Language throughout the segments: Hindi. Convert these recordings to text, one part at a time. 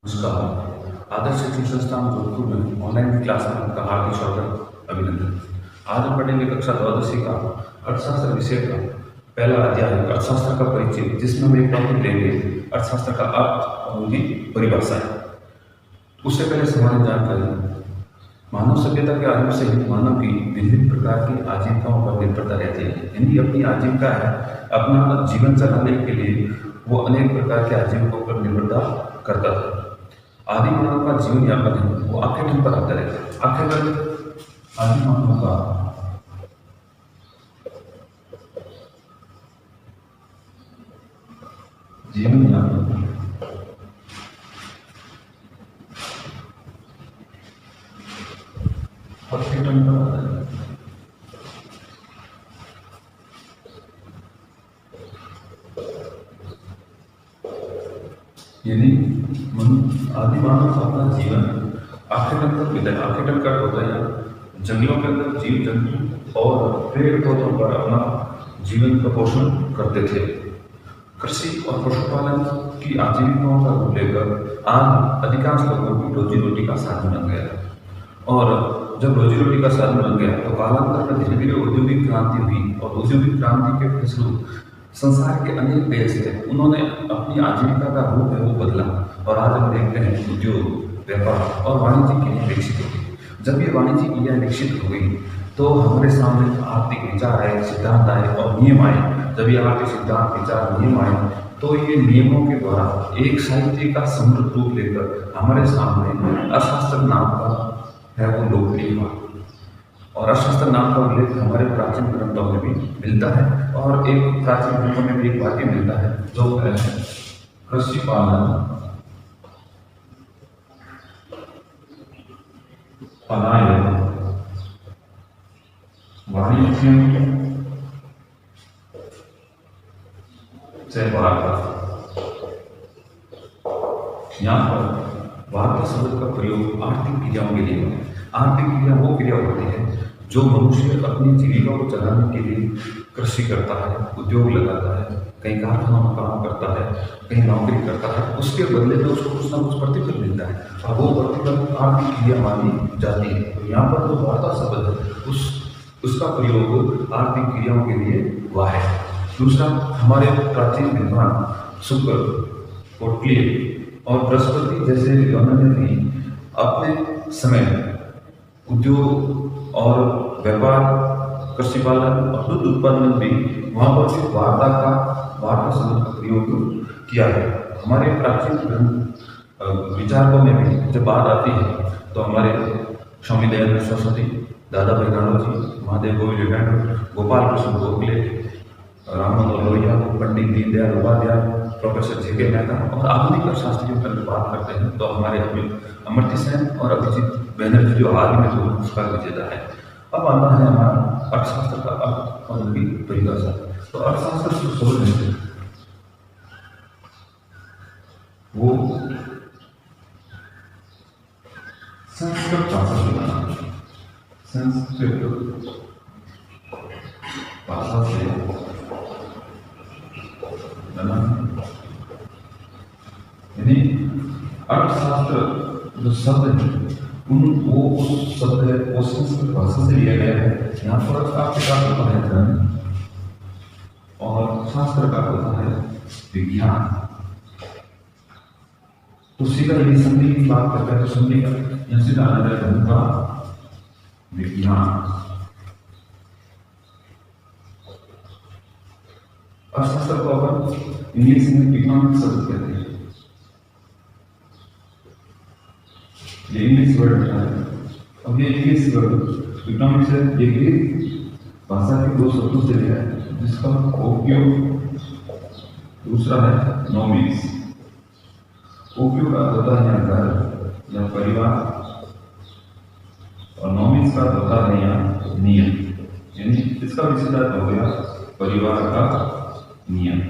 नमस्कार। आदर्श शिक्षण संस्थान जोधपुर में ऑनलाइन क्लास में आपका हार्दिक स्वागत, अभिनंदन। आज हम पढ़ेंगे कक्षा द्वादशी का अर्थशास्त्र विषय का पहला अध्याय अर्थशास्त्र का परिचय, जिसमें हम एक टॉपिक लेंगे अर्थशास्त्र का अर्थ और उनकी परिभाषा। उससे पहले सामान्य जानकारी। मानव सभ्यता के आरंभ से ही मानव की विभिन्न प्रकार की आजीविकाओं पर निर्भरता रहती है। यानी अपनी आजीविका है, अपना जीवन चलाने के लिए वो अनेक प्रकार के आजीविकाओं पर निर्भरता करता था। आदि मानव का जीवन यापन है वो आखेटन पर आता रहता है। आखेटन आदि मानव का जीवन यापन आखेटन पर आता है। यानी आदि मानव अपना जीवन आखेटन पर बिताया। आखेटन का होता है जंगलों के अंदर जीव जंतु और पेड़ पौधों पर अपना जीवन का पोषण करते थे। कृषि और पशुपालन की आजीविकाओं का रूप लेकर आज अधिकांश लोगों की रोजी रोटी का साधन बन गया। और जब रोजी रोटी का साधन बन गया तो कालांतर में धीरे धीरे औद्योगिक क्रांति हुई और औद्योगिक क्रांति के फलस्वरूप संसार के अनेक देश थे, उन्होंने अपनी आजीविका का रूप है वो बदला और आज हम देखते हैं उद्योग, व्यापार और वाणिज्य क्रिया विकसित हो गई। जब ये वाणिज्य क्रिया विकसित हो गई तो हमारे सामने आर्थिक विचार आए, सिद्धांत आए और नियम आए। जब ये आर्थिक सिद्धांत, विचार, नियम आए तो ये नियमों के द्वारा एक साहित्य का समृद्ध रूप लेकर हमारे सामने अर्थशास्त्र नाम का है वो लोकप्रिय हुआ। और अर्थशास्त्र नाम का उल्लेख हमारे प्राचीन ग्रंथों में भी मिलता है और एक प्राचीन ग्रंथों में भी एक वाक्य मिलता है जो है कृषि पालन पलायन वाणिज्य से वार्ता। यहाँ पर वार्ता शब्द का प्रयोग आर्थिक क्रियाओं के लिए है। आर्थिक क्रिया वो क्रिया होती है जो मनुष्य अपनी जीविका को चलाने के लिए कृषि करता है, उद्योग लगाता है, कहीं कारखानों में काम करता है, कहीं नौकरी करता है, उसके बदले में उसको कुछ ना कुछ प्रतिफल मिलता है और वो प्रतिफल आर्थिक क्रिया मानी जाती है। तो यहाँ पर जो वार्ता शब्द है उसका प्रयोग आर्थिक क्रियाओं के लिए हुआ है। दूसरा, हमारे प्राचीन विद्वान शुक्र, कौटिल्य और बृहस्पति जैसे विद्वानों ने भी अपने समय उद्योग और व्यापार, कृषि पालन और दूध उत्पादन भी वहाँ पर भी वार्ता शब्द का प्रयोग किया है। हमारे प्राचीन विचारकों में भी जब बात आती है तो हमारे स्वामी दयानंद सरस्वती, दादा भाई गांधी, महादेव गोविंद विवेकानंद, गोपाल कृष्ण गोखले, राममनोहर लोहिया, पंडित दीनदयाल उपाध्याय, प्रोफेसर जे.के. मेहता और आधुनिक अर्थशास्त्रियों पर बात करते हैं तो हमारे अमर्त्य सेन और अभिजीत बैनर्जी जो हाल ही में तो पुरस्कार विजेता है। अब आता है हमारा अर्थशास्त्र का अर्थ और उनकी परिभाषा। तो अर्थशास्त्र जो शब्द है वो संस्कृत भाषा से बना है। संस्कृत भाषा से बना, यानी अर्थशास्त्र जो शब्द है उस शब्द है वो संस्कृत भाषा से लिया गया है। यहाँ पर अर्थ का होता है धन और शास्त्र का होता है विज्ञान। तो सीधा यदि संधि की बात करते हैं तो संधि का यहाँ सीधा आ जाए धन का विज्ञान। अर्थशास्त्र को अपन इंग्लिश में इकोनॉमिक्स शब्द कहते हैं। ये इंग्लिश वर्ड है। अब ये इंग्लिश वर्ड इकोनॉमिक्स है, ये ग्रीक भाषा के दो शब्दों से लिया है जिसका उपयोग दूसरा है नॉमिक्स। उपयोग का होता है यहाँ घर या परिवार और नॉमिक्स का होता है यहाँ नियम, यानी इसका विशेषता हो गया परिवार का नियम।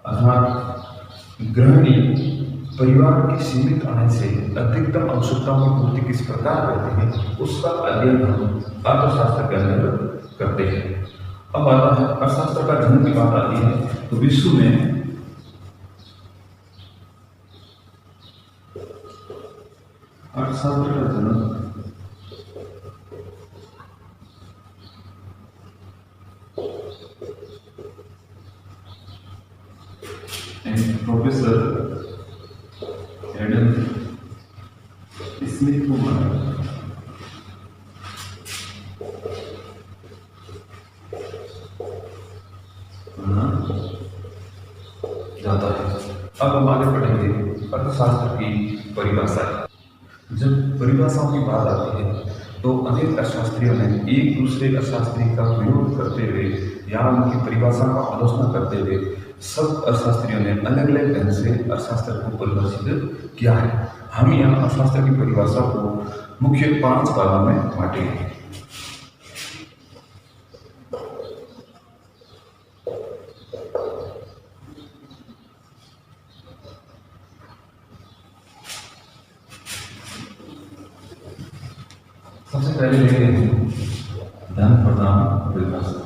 अर्थात गृहिणी परिवार की सीमित आय से अधिकतम आवश्यकताओं की पूर्ति किस प्रकार करते हैं उसका अध्ययन हम अर्थशास्त्र के अंदर करते हैं। अब आता है अर्थशास्त्र का जन्म की बात आती है तो विश्व में अर्थशास्त्र का जन्म प्रोफेसर एडम स्मिथ को माना जाता है। अब हम आगे पढ़ेंगे अर्थशास्त्र की परिभाषा। जब परिभाषाओं की बात आती है तो अनेक अर्थशास्त्रियों ने एक दूसरे अर्थशास्त्री का विरोध करते हुए या उनकी परिभाषा का आलोचना करते हुए सब अर्थशास्त्रियों ने अलग अलग ढंग से अर्थशास्त्र को परिभाषित किया है। हम यहाँ अर्थशास्त्र की परिभाषा को मुख्य 5 भागों में बांटेंगे। सबसे पहले लेंगे धन प्रदान परिभाषा।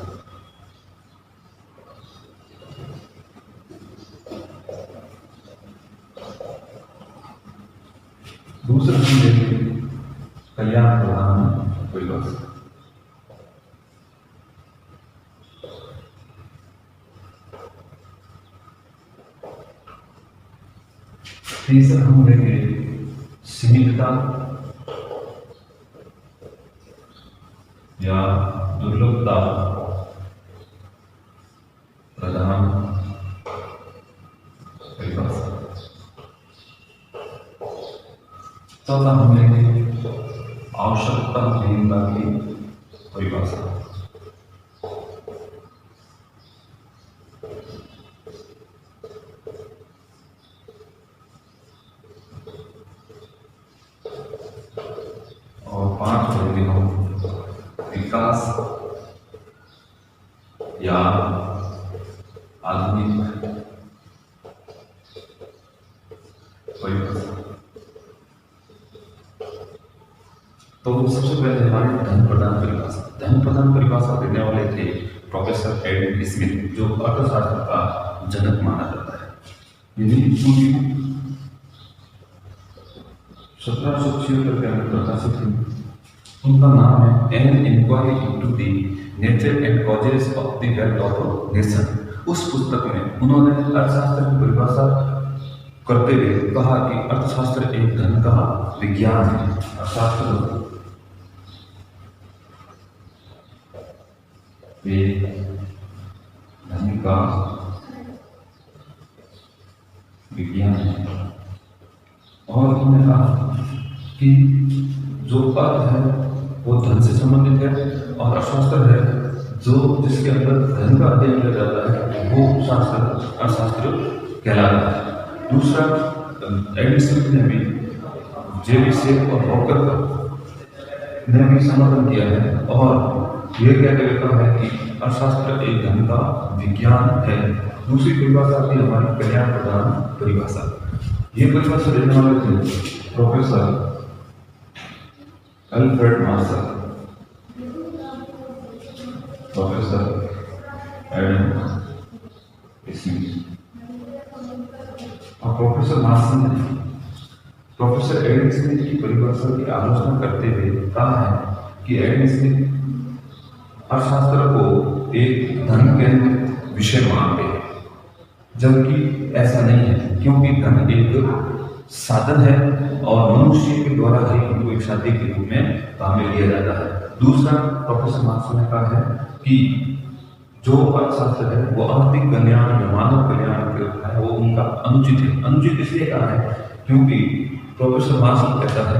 दूसरा हम लेंगे कल्याण प्रदान परिभाषा। तीसरा हम लेंगे सीमितता या दुर्लभता प्रदान परिभाषा। चौथा हम लेंगे आवश्यकताहीनता की परिभाषा। और 5 लेंगे हम विकास या आधुनिक परिभाषा। तो सबसे पहले हमारे धन प्रदान परिभाषा। धन प्रदान परिभाषा देने वाले थे प्रोफेसर एडम स्मिथ, जो अर्थशास्त्र का जनक माना जाता है। यदि उनकी 1776 के अंदर प्रकाशित हुई। उनका नाम है an inquiry into the nature and causes of the wealth of nation. उस पुस्तक में उन्होंने अर्थशास्त्र की परिभाषा करते हुए कहा कि अर्थशास्त्र एक धन का विज्ञान है। अर्थशास्त्र एक धन का विज्ञान है। और उन्होंने कहा कि जो अर्थ है वो धन से संबंधित है और अर्थशास्त्र है जो जिसके अंदर धन का अध्ययन किया जाता है वो शास्त्र अर्थशास्त्र कहलाता है। दूसरा, एडम स्मिथ ने भी जेबी सेफ और हॉकर ने भी समर्थन किया है और ये कहते हुए कहा है कि अर्थशास्त्र एक धन का विज्ञान है। दूसरी परिभाषा थी हमारी कल्याण प्रदान परिभाषा। ये परिभाषा देने वाले थे professor Alfred Marshall, professor Adam Smith. और प्रोफेसर मार्शल ने प्रोफेसर एडम स्मिथ की परिभाषा की आलोचना करते हुए कहा है कि एडम स्मिथ अर्थशास्त्र को एक धन केंद्रित विषय मानते हैं, जबकि ऐसा नहीं है, क्योंकि धन एक साधन है और मनुष्य के द्वारा ही उनको एक साधन के रूप में काम में लिया जाता है। दूसरा, प्रोफेसर मार्शल ने कहा है कि जो अर्थशास्त्र है वो आर्थिक कल्याण या मानव कल्याण के है वो उनका अनुचित है। अनुचित इसलिए कहा है क्योंकि प्रोफेसर मार्शल कहता है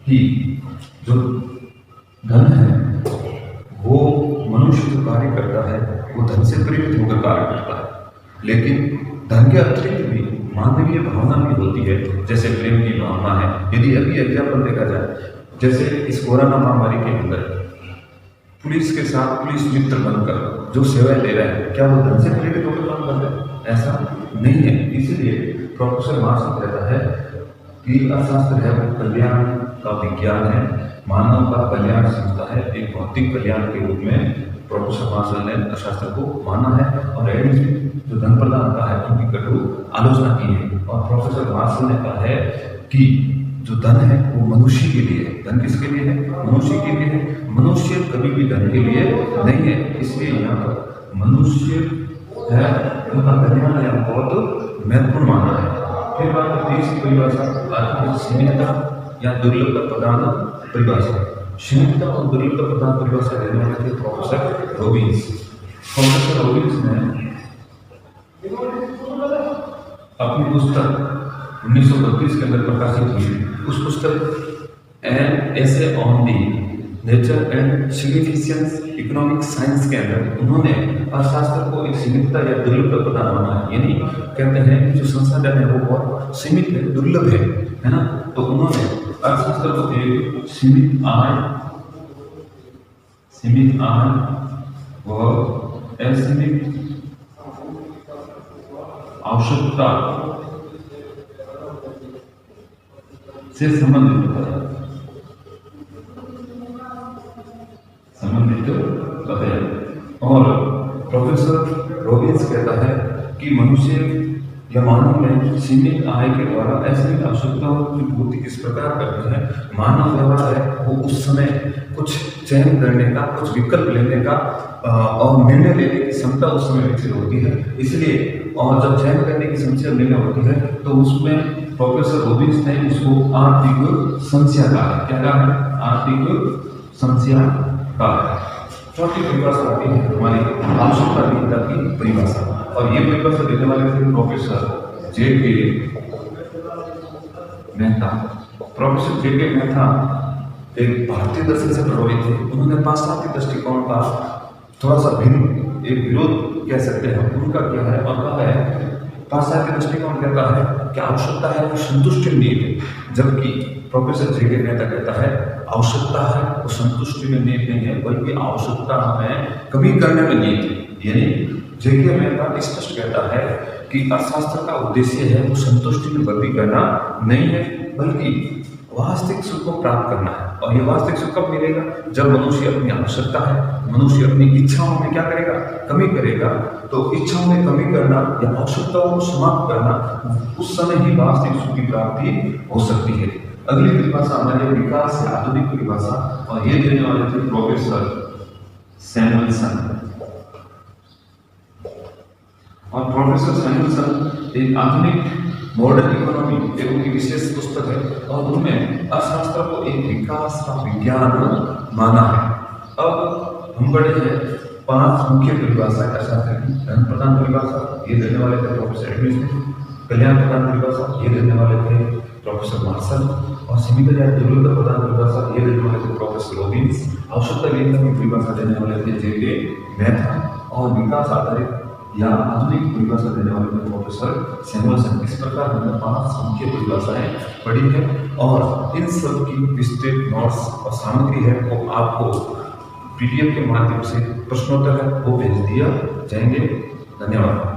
कि जो धन है वो मनुष्य जो कार्य करता है वो धन से प्रेरित होकर कार्य करता है, लेकिन धन के अतिरिक्त भी मानवीय भावना भी होती है, जैसे प्रेम की भावना है। यदि अभी एग्जाम्पल देखा जाए, जैसे इस कोरोना महामारी के अंदर पुलिस के साथ पुलिस मित्र बनकर जो सेवाएं ले रहे हैं, क्या वो धन से प्रेरित होकर काम कर रहे हैं? ऐसा नहीं है। इसीलिए प्रोफेसर मार्शल कहता है कि अर्थशास्त्र है वो कल्याण का विज्ञान है, मानव का कल्याण समझता है, एक भौतिक कल्याण के रूप में प्रोफेसर मार्शल ने अर्थशास्त्र को माना है। और एडम स्मिथ जो धन प्रदान का है उनकी कटु आलोचना की है। और प्रोफेसर मार्शल ने कहा है कि जो धन है वो मनुष्य के लिए है। धन किसके लिए है? मनुष्य के लिए है। मनुष्य कभी भी धन के लिए नहीं है। इसलिए यहाँ पर मनुष्य है उनका कल्याण या बहुत महत्वपूर्ण माना है। फिर बात होती है इसकी परिभाषा सीमितता या दुर्लभता प्रदान परिभाषा। सीमितता और दुर्लभता प्रदान परिभाषा देने वाले थे प्रोफेसर रॉबिन्स। प्रोफेसर रॉबिन्स ने अपनी पुस्तक 1932 के अंदर प्रकाशित हुई। उस पुस्तक an essay on the nature and significance economic science के अंदर उन्होंने अर्थशास्त्र को एक सीमितता या दुर्लभ प्रदान माना है। यानी कहते हैं कि जो संसाधन है वो बहुत सीमित है, दुर्लभ है ना। तो उन्होंने अर्थशास्त्र को एक सीमित आय व असीमित आवश्यकता से संबंधित बताया। और प्रोफेसर रॉबिन्स कहता है कि मनुष्य या मानव में सीमित आय के द्वारा असीमित आवश्यकताओं की पूर्ति किस प्रकार करते हैं। मानव व्यवहार है वो उस समय कुछ चयन करने का, कुछ विकल्प लेने का और निर्णय लेने की क्षमता उस समय विकसित होती है। इसलिए और जब चयन करने की समस्या निर्णय होती है तो उसमें प्रोफेसर रॉबिन्स ने उसको आर्थिक समस्या कहा है। क्या कहा है? आर्थिक समस्या कहा है। चौथी परिभाषा आती है हमारी आवश्यकता विहीनता की परिभाषा। और ये परिभाषा देने वाले थे professor JK. Mehta. Professor JK. Mehta एक भारतीय दर्शन से प्रभावित थे। उन्होंने पाश्चात्य दृष्टिकोण का थोड़ा सा भिन्न एक विरोध कह सकते हैं उनका क्या है। और कहा है पाश्चात्य दृष्टिकोण कहता है कि आवश्यकता है वो संतुष्टि नीड है, जबकि प्रोफेसर जे.के. मेहता कहता है आवश्यकता है वो संतुष्टि में नीड नहीं है, बल्कि आवश्यकता हमें कमी करने में नीड है। यानी जे.के. मेहता स्पष्ट कहता है कि अर्थशास्त्र का उद्देश्य है वो संतुष्टि में वृद्धि करना नहीं है, बल्कि वास्तविक सुख को प्राप्त करना है। और ये वास्तविक सुख कब मिलेगा? जब मनुष्य अपनी आवश्यकता है, मनुष्य अपनी इच्छाओं में क्या करेगा? कमी करेगा। तो इच्छाओं में कमी करना या आवश्यकताओं को समाप्त करना, उस समय ही वास्तविक सुख की प्राप्ति हो सकती है। अगली परिभाषा हमारे विकास से आधुनिक परिभाषा, और ये देने वाले थे प्रोफेसर सैमुअलसन। और प्रोफेसर सैमुअलसन एक आधुनिक मॉडर्न इकोनॉमी एक उनकी विशेष पुस्तक है और उन्होंने अर्थशास्त्र को एक विकास का विज्ञान माना है। अब हम बढ़े हैं 5 मुख्य परिभाषा अर्थशास्त्र की। धन प्रदान परिभाषा ये देने वाले थे प्रोफेसर एडमिन। कल्याण प्रदान परिभाषा ये देने वाले थे प्रोफेसर मार्शल। और सीमित या दुर्लभ प्रदान परिभाषा ये देने वाले थे प्रोफेसर रॉबिन्स। आवश्यकता विहीनता की परिभाषा देने वाले थे जे.के. मेहता। और विकास आधारित या आधुनिक परिभाषा देने वाले थे प्रोफेसर सैमुअलसन। इस प्रकार हमने 5 मुख्य परिभाषाएं पढ़ी है और इन सब की विस्तृत नोट्स और सामग्री है वो आपको PDF के माध्यम से प्रश्नोत्तर है वो भेज दिया जाएंगे। धन्यवाद।